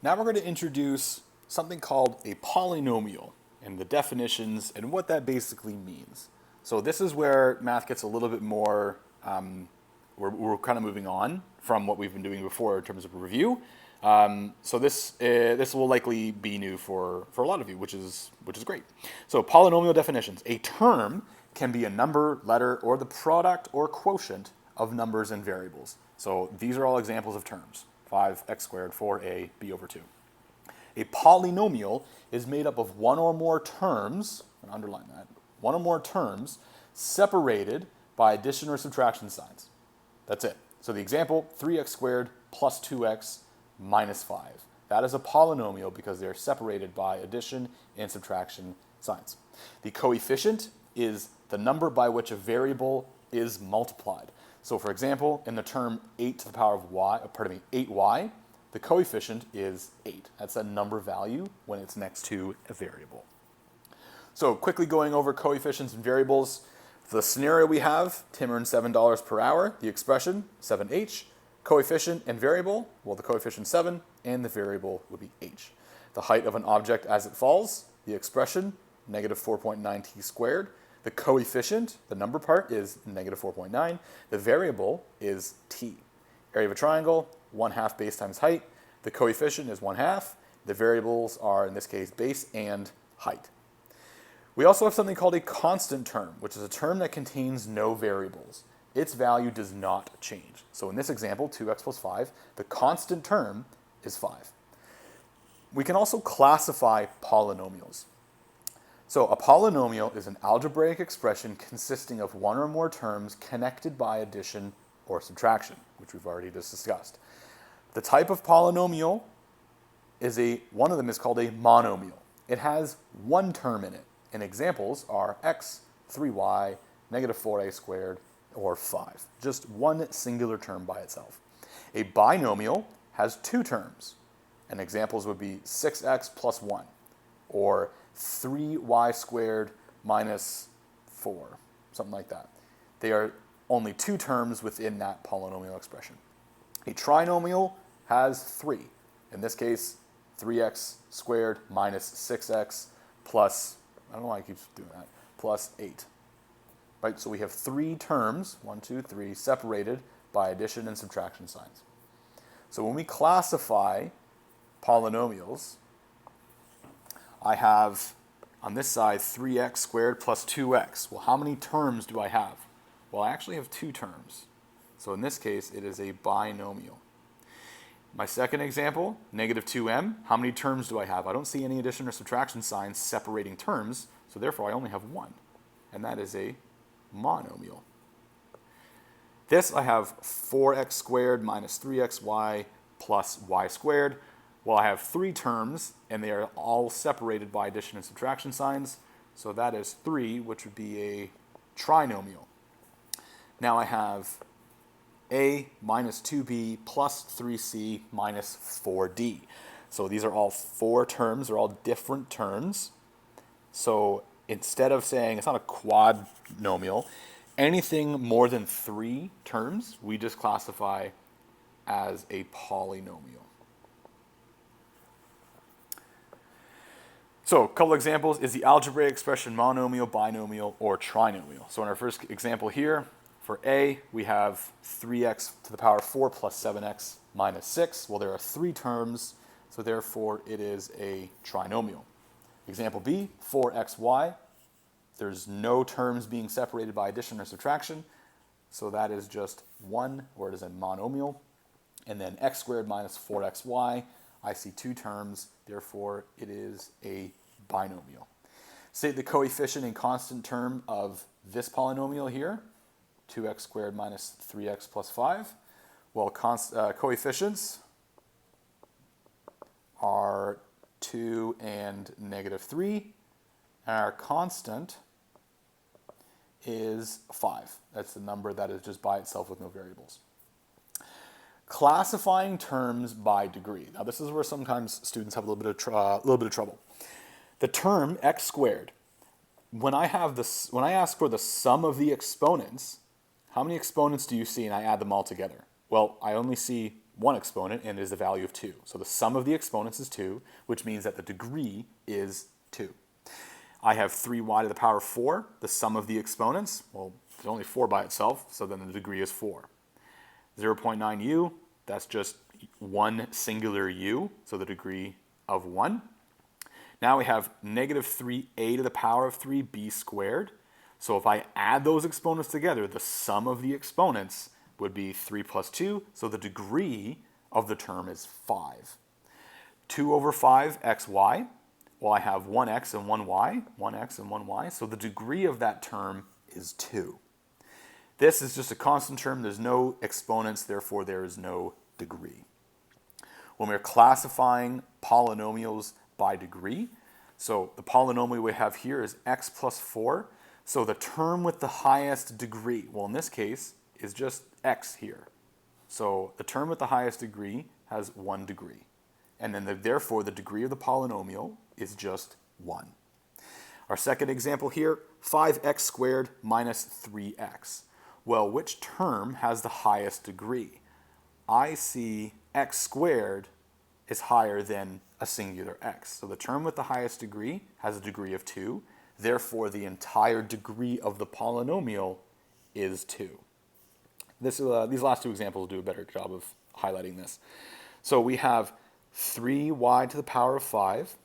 Now we're going to introduce something called a polynomial and the definitions and what that basically means. So this is where math gets a little bit more, we're kind of moving on from what we've been doing before in terms of a review. So this will likely be new for a lot of you, which is great. So polynomial definitions. A term can be a number, letter, or the product or quotient of numbers and variables. So these are all examples of terms. 5x squared, 4a, b over 2. A polynomial is made up of one or more terms, and underline that, one or more terms separated by addition or subtraction signs. That's it. So the example, 3x squared plus 2x minus 5. That is a polynomial because they're separated by addition and subtraction signs. The coefficient is the number by which a variable is multiplied. So for example, in the term 8 to the power of y, 8y, the coefficient is 8. That's a number value when it's next to a variable. So quickly going over coefficients and variables, the scenario we have, Tim earned $7 per hour, the expression, 7h, coefficient and variable, well the coefficient 7, and the variable would be h. The height of an object as it falls, the expression, negative 4.9t squared. The coefficient, the number part, is negative 4.9. The variable is t. Area of a triangle, 1/2 base times height. The coefficient is 1/2. The variables are, in this case, base and height. We also have something called a constant term, which is a term that contains no variables. Its value does not change. So in this example, 2x plus 5, the constant term is 5. We can also classify polynomials. So a polynomial is an algebraic expression consisting of one or more terms connected by addition or subtraction, which we've already just discussed. The type of polynomial is one of them is called a monomial. It has one term in it, and examples are x, 3y, negative 4a squared, or 5. Just one singular term by itself. A binomial has two terms, and examples would be 6x plus 1, or 3y squared minus 4, something like that. They are only two terms within that polynomial expression. A trinomial has three. In this case, 3x squared minus 6x plus, I don't know why I keep doing that, plus 8. Right, so we have three terms, 1, 2, 3, separated by addition and subtraction signs. So when we classify polynomials, I have on this side 3x squared plus 2x. Well, how many terms do I have? Well, I actually have two terms. So in this case, it is a binomial. My second example, negative 2m, how many terms do I have? I don't see any addition or subtraction signs separating terms, so therefore I only have one, and that is a monomial. This I have 4x squared minus 3xy plus y squared. Well, I have three terms, and they are all separated by addition and subtraction signs, so that is 3, which would be a trinomial. Now I have a minus 2b plus 3c minus 4d. So these are all four terms, they're all different terms. So instead of saying, it's not a quadnomial, anything more than three terms, we just classify as a polynomial. So a couple examples is the algebraic expression monomial, binomial, or trinomial. So in our first example here, for a, we have 3x to the power 4 plus 7x minus 6. Well, there are three terms, so therefore it is a trinomial. Example b, 4xy. There's no terms being separated by addition or subtraction, so that is just 1, or it is a monomial. And then x squared minus 4xy. I see two terms, therefore it is a binomial. State the coefficient and constant term of this polynomial here, 2x squared minus 3x plus 5. Well, coefficients are 2 and negative 3. And our constant is 5. That's the number that is just by itself with no variables. Classifying terms by degree. Now this is where sometimes students have a little bit of trouble. The term x squared, when I ask for the sum of the exponents, how many exponents do you see and I add them all together? Well, I only see one exponent and is the value of 2. So the sum of the exponents is 2, which means that the degree is 2. I have 3y to the power of 4. The sum of the exponents, well, there's only 4 by itself, so then the degree is 4. 0.9u, that's just one singular u, so the degree of 1. Now we have negative 3a to the power of 3b squared. So if I add those exponents together, the sum of the exponents would be 3 plus 2, so the degree of the term is 5. 2 over 5 xy, well, I have 1x and 1y, so the degree of that term is 2. This is just a constant term. There's no exponents, therefore there is no degree. When we're classifying polynomials by degree, so the polynomial we have here is x plus 4. So the term with the highest degree, well, in this case, is just x here. So the term with the highest degree has 1 degree. And then therefore the degree of the polynomial is just 1. Our second example here, 5x squared minus 3x. Well, which term has the highest degree? I see x squared is higher than a singular x. So the term with the highest degree has a degree of 2. Therefore, the entire degree of the polynomial is 2. These last two examples do a better job of highlighting this. So we have 3y to the power of 5,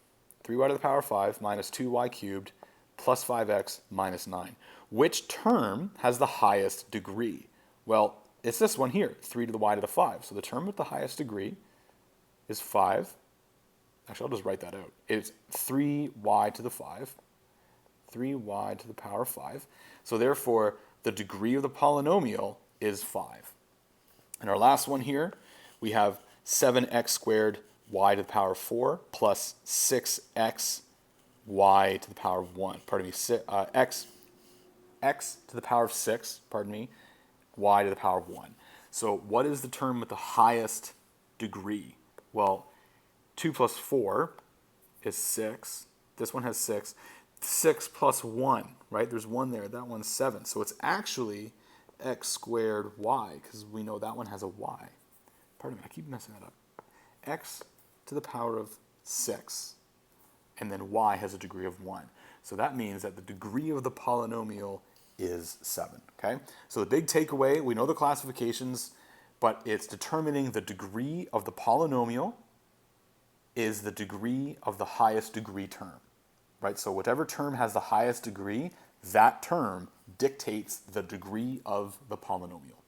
3y to the power of 5 minus 2y cubed plus 5x minus 9. Which term has the highest degree? Well, it's this one here, 3 to the y to the 5. So the term with the highest degree is 5. Actually, I'll just write that out. It's 3y to the 5. 3y to the power of 5. So therefore, the degree of the polynomial is 5. And our last one here, we have 7x squared y to the power of 4 plus 6x y to the power of 1. Pardon me, x to the power of 6, y to the power of 1. So what is the term with the highest degree? Well, 2 plus 4 is 6. This one has 6. 6 plus 1, right? There's 1 there. That one's 7. So it's actually x squared y, because we know that one has a y. Pardon me, I keep messing that up. X to the power of 6, and then y has a degree of 1. So that means that the degree of the polynomial is 7, okay? So the big takeaway, we know the classifications, but it's determining the degree of the polynomial is the degree of the highest degree term, right? So whatever term has the highest degree, that term dictates the degree of the polynomial.